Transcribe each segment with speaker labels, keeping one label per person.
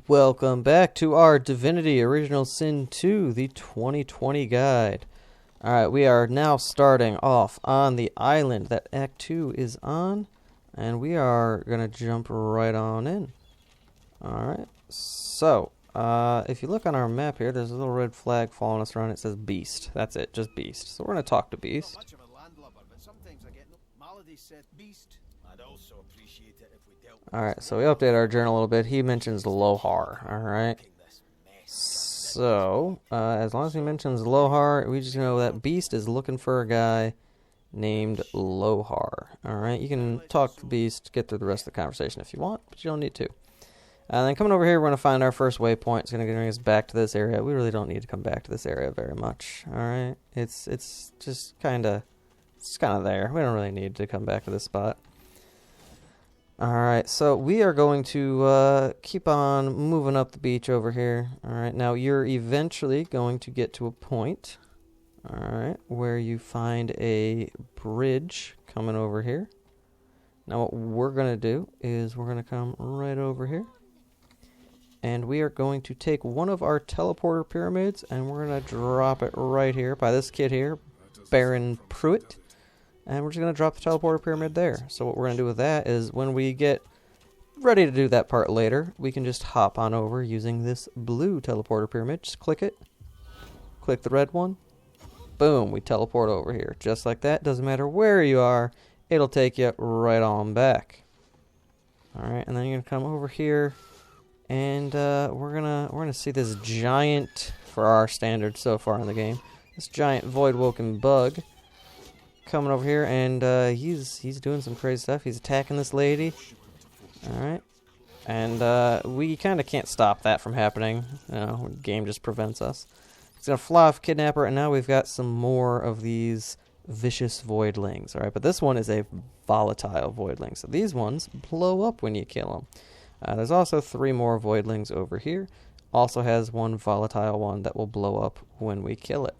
Speaker 1: Welcome back to our Divinity Original Sin 2, the 2020 guide. Alright, we are now starting off on the island that Act 2 is on, and we are going to jump right on in. Alright, so, if you look on our map here, there's a little red flag following us around. It says Beast. That's it, just Beast. So we're going to talk to Beast. Alright, so we update our journal a little bit. He mentions Lohar, alright? So, as long as he mentions Lohar, we just know that Beast is looking for a guy named Lohar, alright? You can talk to Beast, get through the rest of the conversation if you want, but you don't need to. And then coming over here, we're going to find our first waypoint. It's going to bring us back to this area. We really don't need to come back to this area very much, alright? It's just kind of there. We don't really need to come back to this spot. Alright, so we are going to keep on moving up the beach over here. Alright, now you're eventually going to get to a point, alright, where you find a bridge coming over here. Now what we're going to do is we're going to come right over here. And we are going to take one of our teleporter pyramids and we're going to drop it right here by this kid here, Baron Pruitt. And we're just going to drop the teleporter pyramid there. So what we're going to do with that is when we get ready to do that part later, we can just hop on over using this blue teleporter pyramid. Just click it. Click the red one. Boom, we teleport over here. Just like that. Doesn't matter where you are. It'll take you right on back. Alright, and then you're going to come over here. And we're gonna see this giant, for our standards so far in the game, this giant void-woken bug coming over here, and he's doing some crazy stuff. He's attacking this lady. Alright. And we kind of can't stop that from happening. You know, the game just prevents us. He's going to fly off, kidnap her, and now we've got some more of these vicious voidlings. Alright, but this one is a volatile voidling. So these ones blow up when you kill them. There's also 3 more voidlings over here. Also has one volatile one that will blow up when we kill it.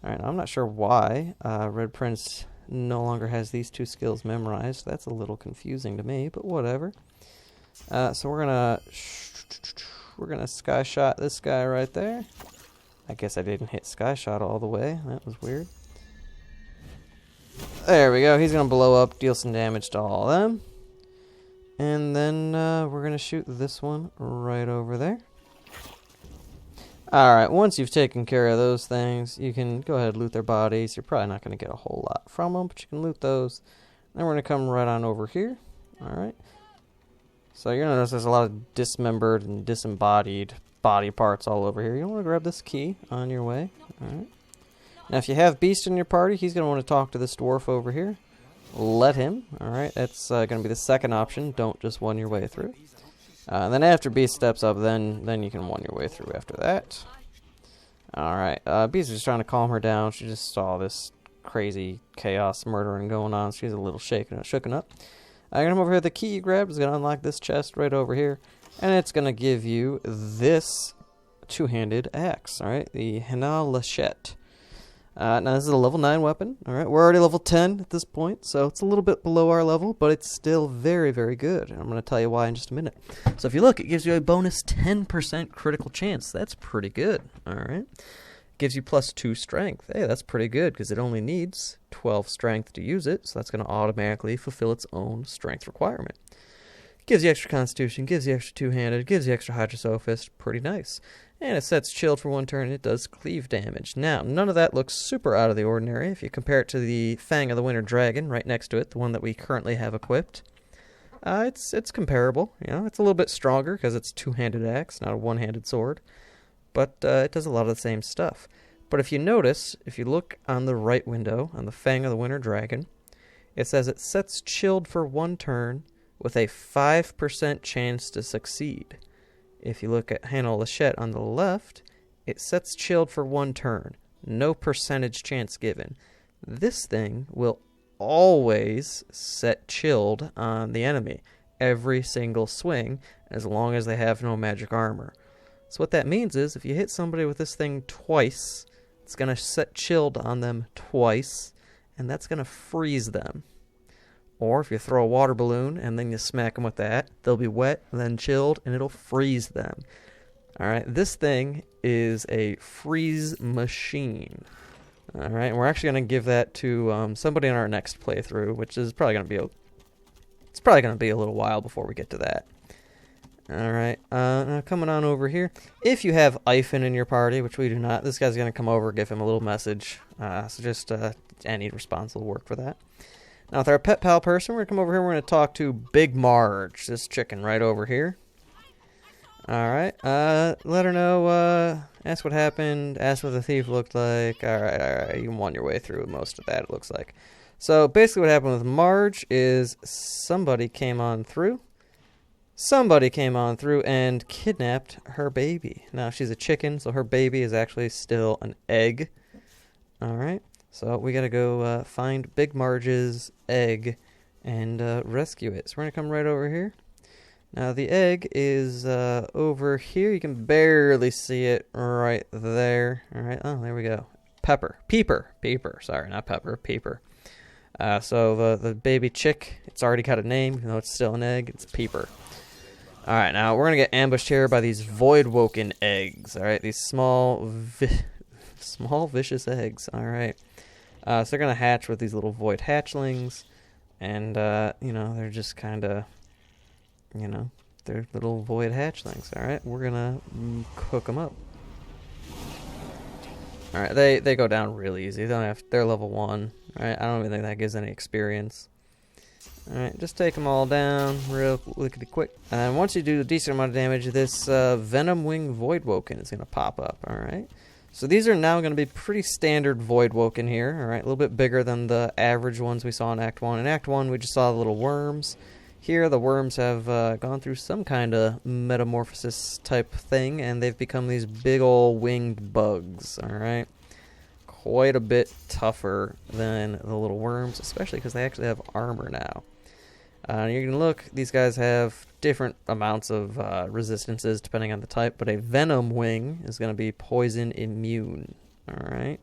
Speaker 1: Alright, I'm not sure why Red Prince no longer has these 2 skills memorized. That's a little confusing to me, but whatever. So we're gonna sky shot this guy right there. I guess I didn't hit sky shot all the way. That was weird. There we go. He's gonna blow up, deal some damage to all of them. And then we're gonna shoot this one right over there. Alright, once you've taken care of those things, you can go ahead and loot their bodies. You're probably not going to get a whole lot from them, but you can loot those. Then we're going to come right on over here. Alright. So you're going to notice there's a lot of dismembered and disembodied body parts all over here. You want to grab this key on your way. Alright. Now if you have Beast in your party, he's going to want to talk to this dwarf over here. Let him. Alright, that's going to be the second option. Don't just one your way through. And then after Beast steps up, then you can one your way through after that. Alright, Beast is just trying to calm her down. She just saw this crazy chaos murdering going on. She's a little shooken up. I'm going to come over here. The key you grabbed is going to unlock this chest right over here. And it's going to give you this two-handed axe. Alright, the Hana Lachette. Now this is a level 9 weapon. Alright, we're already level 10 at this point, so it's a little bit below our level, but it's still very, very good. And I'm going to tell you why in just a minute. So if you look, it gives you a bonus 10% critical chance. That's pretty good. Alright. Gives you plus 2 strength. Hey, that's pretty good, because it only needs 12 strength to use it, so that's going to automatically fulfill its own strength requirement. Gives you extra constitution, gives you extra two-handed, gives you extra hydrosophist. Pretty nice. And it sets chilled for 1 turn, and it does cleave damage. Now, none of that looks super out of the ordinary. If you compare it to the Fang of the Winter Dragon right next to it, the one that we currently have equipped, it's comparable. You know, it's a little bit stronger because it's two-handed axe, not a one-handed sword. But it does a lot of the same stuff. But if you notice, if you look on the right window, on the Fang of the Winter Dragon, it says it sets chilled for 1 turn with a 5% chance to succeed. If you look at Hana Lachette on the left, it sets chilled for 1 turn. No percentage chance given. This thing will always set chilled on the enemy. Every single swing, as long as they have no magic armor. So what that means is, if you hit somebody with this thing twice, it's going to set chilled on them twice, and that's going to freeze them. Or if you throw a water balloon and then you smack them with that, they'll be wet, then chilled, and it'll freeze them. Alright, this thing is a freeze machine. Alright, we're actually going to give that to somebody in our next playthrough, which is probably going to be it's probably going to be a little while before we get to that. Alright, now coming on over here. If you have Iphon in your party, which we do not, this guy's going to come over, give him a little message. So just any response will work for that. Now with our pet pal person, we're going to come over here, we're going to talk to Big Marge, this chicken right over here. Alright, let her know, ask what happened, ask what the thief looked like. Alright, you can won your way through most of that, it looks like. So basically what happened with Marge is somebody came on through and kidnapped her baby. Now she's a chicken, so her baby is actually still an egg. Alright, so we gotta go find Big Marge's egg and rescue it. So we're gonna come right over here. Now the egg is over here. You can barely see it right there. Alright, oh, there we go. Peeper, sorry, not pepper, Peeper. So the baby chick, it's already got a name, even though it's still an egg, it's Peeper. Alright, now we're going to get ambushed here by these void-woken eggs. Alright, these small vicious eggs. Alright. So they're going to hatch with these little void hatchlings. And, you know, they're just kind of, you know, they're little void hatchlings. Alright, we're going to cook them up. Alright, they go down real easy. They're level 1. Alright, I don't even think that gives any experience. Alright, just take them all down real lickety quick. And once you do a decent amount of damage, this Venom Wing Voidwoken is going to pop up. Alright, so these are now going to be pretty standard Voidwoken here. Alright, a little bit bigger than the average ones we saw in Act 1. In Act 1, we just saw the little worms. Here, the worms have gone through some kind of metamorphosis type thing, and they've become these big ol' winged bugs. Alright. Quite a bit tougher than the little worms, especially because they actually have armor now. You can look, these guys have different amounts of resistances depending on the type, but a Venom Wing is going to be poison immune. Alright.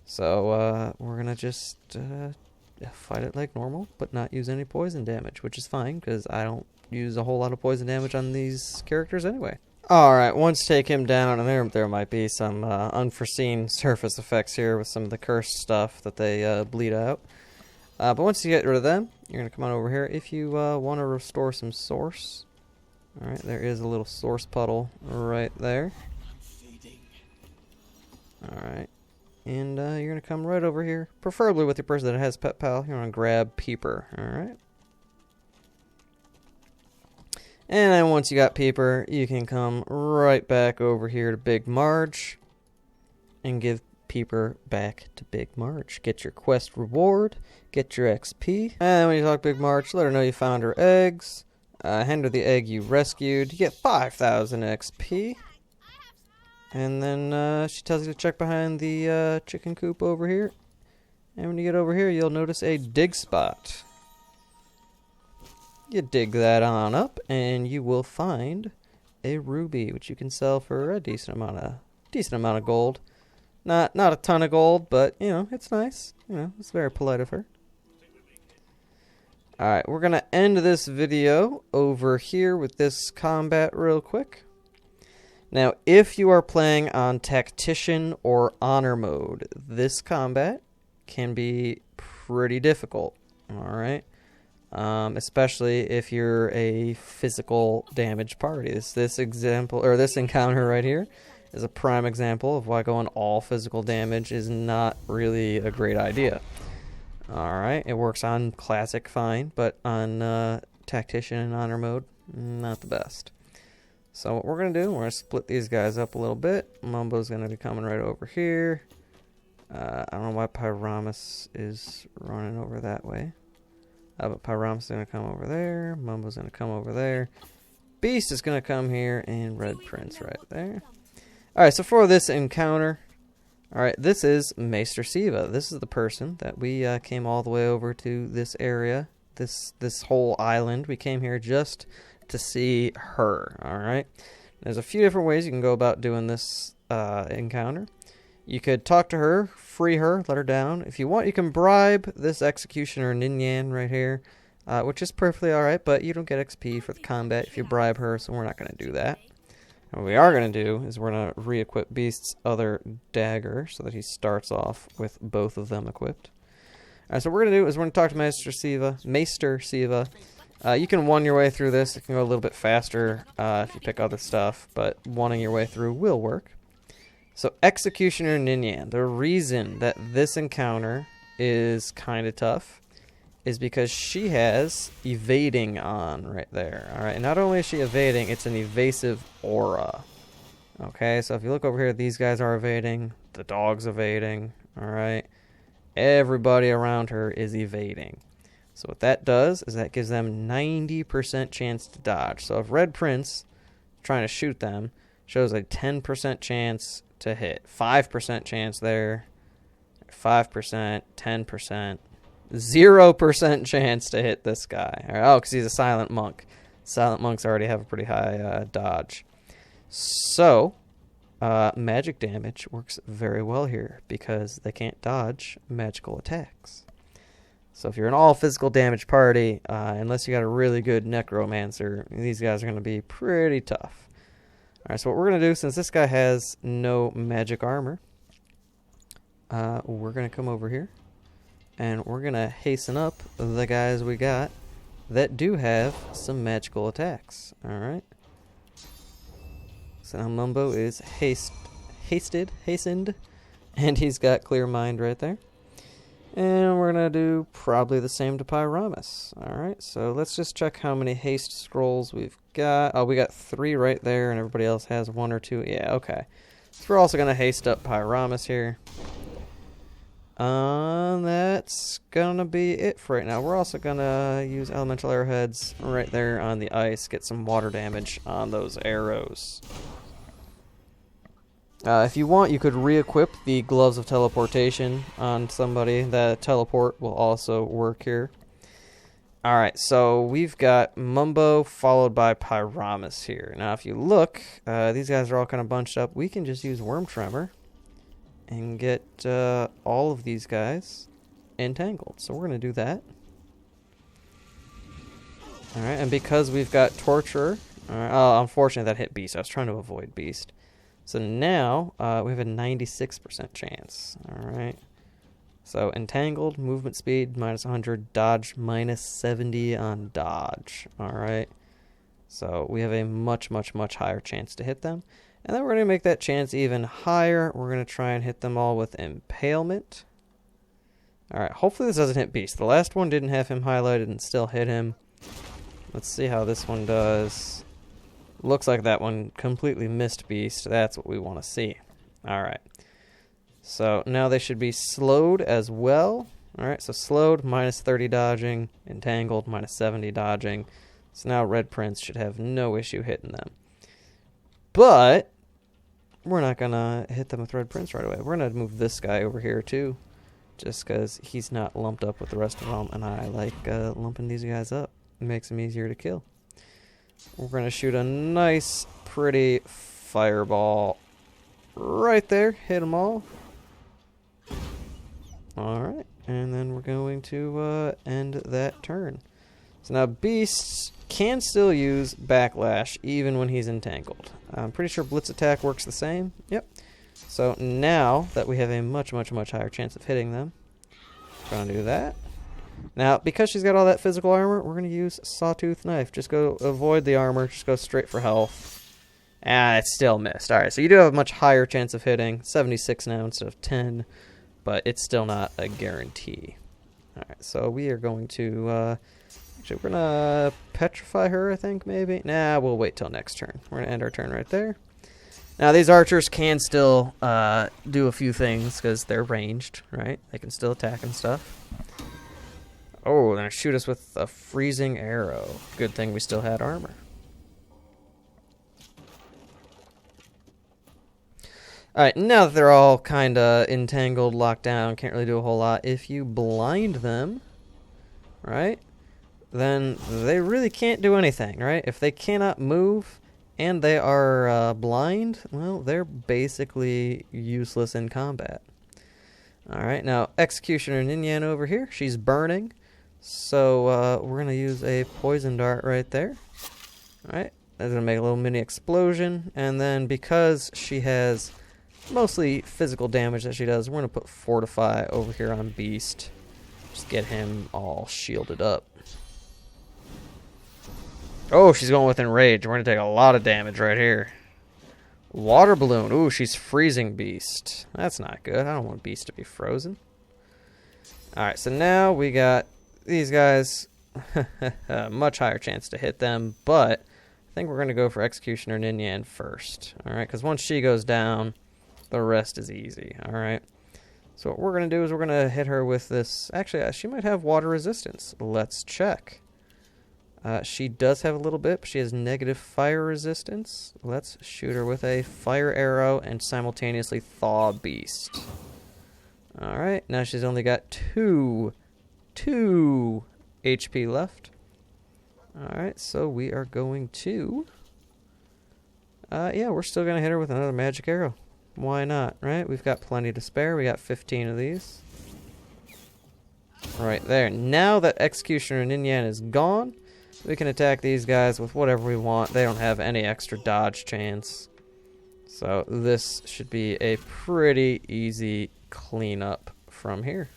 Speaker 1: So, we're going to just fight it like normal, but not use any poison damage, which is fine, because I don't use a whole lot of poison damage on these characters anyway. Alright, once take him down, and there might be some unforeseen surface effects here with some of the cursed stuff that they bleed out. But once you get rid of them, you're going to come on over here. If you want to restore some source, alright, there is a little source puddle right there. Alright, and you're going to come right over here, preferably with your person that has Pet Pal. You're going to grab Peeper, alright. And then once you got Peeper, you can come right back over here to Big Marge and give Peeper back to Big Marge. Get your quest reward, get your XP. And then when you talk to Big Marge, let her know you found her eggs. Hand her the egg you rescued. You get 5,000 XP. And then she tells you to check behind the chicken coop over here. And when you get over here, you'll notice a dig spot. You dig that on up, and you will find a ruby, which you can sell for a decent amount of gold. Not a ton of gold, but you know it's nice. You know it's very polite of her. All right, we're gonna end this video over here with this combat real quick. Now, if you are playing on Tactician or Honor mode, this combat can be pretty difficult. All right. Especially if you're a physical damage party. This encounter right here is a prime example of why going all physical damage is not really a great idea. Alright, it works on Classic fine, but on Tactician and Honor mode, not the best. So what we're going to do, we're going to split these guys up a little bit. Mumbo's going to be coming right over here. I don't know why Pyramus is running over that way. But Pyramus is going to come over there. Mumbo's going to come over there. Beast is going to come here. And Red Prince right there. Alright, so for this encounter, alright, this is Meister Siva. This is the person that we came all the way over to this area. This whole island. We came here just to see her. Alright. There's a few different ways you can go about doing this encounter. You could talk to her, free her, let her down. If you want, you can bribe this Executioner Ninyan right here, which is perfectly alright, but you don't get XP for the combat if you bribe her, so we're not going to do that. And what we are going to do is we're going to re-equip Beast's other dagger so that he starts off with both of them equipped. Alright, so what we're going to do is we're going to talk to Meister Siva. You can one your way through this. It can go a little bit faster if you pick other stuff, but oneing your way through will work. So Executioner Ninyan, the reason that this encounter is kind of tough is because she has evading on right there. Alright, not only is she evading, it's an evasive aura. Okay, so if you look over here, these guys are evading, the dog's evading, alright. Everybody around her is evading. So what that does is that gives them 90% chance to dodge. So if Red Prince, trying to shoot them, shows a 10% chance to hit, 5% chance there, 5%, 10%, 0% chance to hit this guy. Oh, because he's a silent monk. Silent monks already have a pretty high dodge. So, magic damage works very well here because they can't dodge magical attacks. So if you're an all-physical damage party, unless you got a really good Necromancer, these guys are going to be pretty tough. Alright, so what we're going to do, since this guy has no magic armor, we're going to come over here, and we're going to hasten up the guys we got that do have some magical attacks. Alright. So now Mumbo is hastened, and he's got Clear Mind right there. And we're going to do probably the same to Pyramus. Alright, so let's just check how many haste scrolls we've got. Oh, we got 3 right there, and everybody else has 1 or 2. Yeah, okay. So we're also going to haste up Pyramus here. That's going to be it for right now. We're also going to use Elemental Arrowheads right there on the ice, get some water damage on those arrows. If you want, you could re-equip the Gloves of Teleportation on somebody. The teleport will also work here. Alright, so we've got Mumbo followed by Pyramus here. Now, if you look, these guys are all kind of bunched up. We can just use Worm Tremor and get all of these guys entangled. So we're going to do that. Alright, and because we've got Torturer... oh, unfortunately, that hit Beast. I was trying to avoid Beast. So now, we have a 96% chance. Alright. So, Entangled, movement speed, minus 100, dodge, minus 70 on dodge. Alright. So, we have a much, much, much higher chance to hit them. And then we're going to make that chance even higher. We're going to try and hit them all with Impalement. Alright, hopefully this doesn't hit Beast. The last one didn't have him highlighted and still hit him. Let's see how this one does. Looks like that one completely missed Beast. That's what we want to see. Alright. So now they should be slowed as well. Alright, so slowed, minus 30 dodging. Entangled, minus 70 dodging. So now Red Prince should have no issue hitting them. But we're not going to hit them with Red Prince right away. We're going to move this guy over here too. Just because he's not lumped up with the rest of them. And I like lumping these guys up. It makes them easier to kill. We're going to shoot a nice, pretty fireball right there. Hit them all. Alright. And then we're going to end that turn. So now Beasts can still use Backlash even when he's entangled. I'm pretty sure Blitz Attack works the same. Yep. So now that we have a much, much, much higher chance of hitting them, we're going to do that. Now, because she's got all that physical armor, we're going to use Sawtooth Knife. Just go avoid the armor. Just go straight for health. Ah, it still missed. Alright, so you do have a much higher chance of hitting. 76 now instead of 10. But it's still not a guarantee. Alright, so we are going to... actually, we're going to petrify her, I think, maybe. Nah, we'll wait till next turn. We're going to end our turn right there. Now, these archers can still do a few things because they're ranged, right? They can still attack and stuff. Oh, they're going to shoot us with a freezing arrow. Good thing we still had armor. Alright, now that they're all kind of entangled, locked down, can't really do a whole lot. If you blind them, right, then they really can't do anything, right? If they cannot move, and they are blind, well, they're basically useless in combat. Alright, now Executioner Ninyan over here, she's burning. So we're going to use a poison dart right there. Alright, that's going to make a little mini explosion. And then because she has mostly physical damage that she does, we're going to put Fortify over here on Beast. Just get him all shielded up. Oh, she's going with Enrage. We're going to take a lot of damage right here. Water Balloon. Ooh, she's freezing Beast. That's not good. I don't want Beast to be frozen. Alright, so now we got these guys. Much higher chance to hit them, but I think we're going to go for Executioner Ninyan first. Alright, because once she goes down, the rest is easy. Alright. So what we're going to do is we're going to hit her with this. Actually, she might have water resistance. Let's check. She does have a little bit, but she has negative fire resistance. Let's shoot her with a fire arrow and simultaneously thaw Beast. Alright, now she's only got 2 HP left. Alright, so we are going to... yeah, we're still going to hit her with another magic arrow. Why not, right? We've got plenty to spare. We got 15 of these. Right there. Now that Executioner Ninyan is gone, we can attack these guys with whatever we want. They don't have any extra dodge chance. So this should be a pretty easy cleanup from here.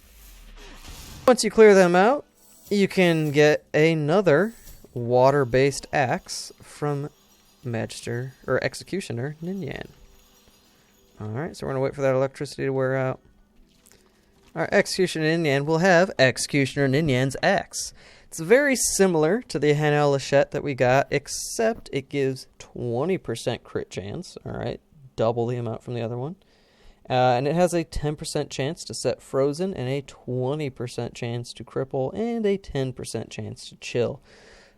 Speaker 1: Once you clear them out, you can get another water-based axe from Magister or Executioner Ninyan. Alright, so we're going to wait for that electricity to wear out. Our Executioner Ninyan will have Executioner Ninyan's axe. It's very similar to the Hana Lachette that we got, except it gives 20% crit chance. Alright, double the amount from the other one. And it has a 10% chance to set frozen, and a 20% chance to cripple, and a 10% chance to chill.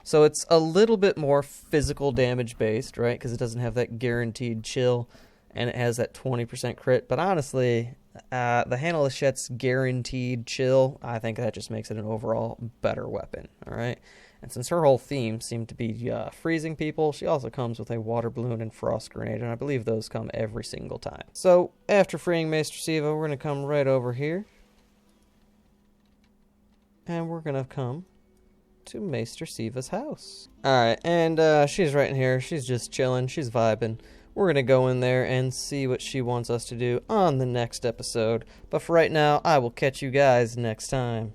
Speaker 1: So it's a little bit more physical damage based, right? Because it doesn't have that guaranteed chill, and it has that 20% crit. But honestly, the Hana Lachette's guaranteed chill, I think that just makes it an overall better weapon, alright? And since her whole theme seemed to be freezing people, she also comes with a water balloon and frost grenade, and I believe those come every single time. So, after freeing Meister Siva, we're going to come right over here. And we're going to come to Meister Siva's house. Alright, and she's right in here. She's just chilling. She's vibing. We're going to go in there and see what she wants us to do on the next episode. But for right now, I will catch you guys next time.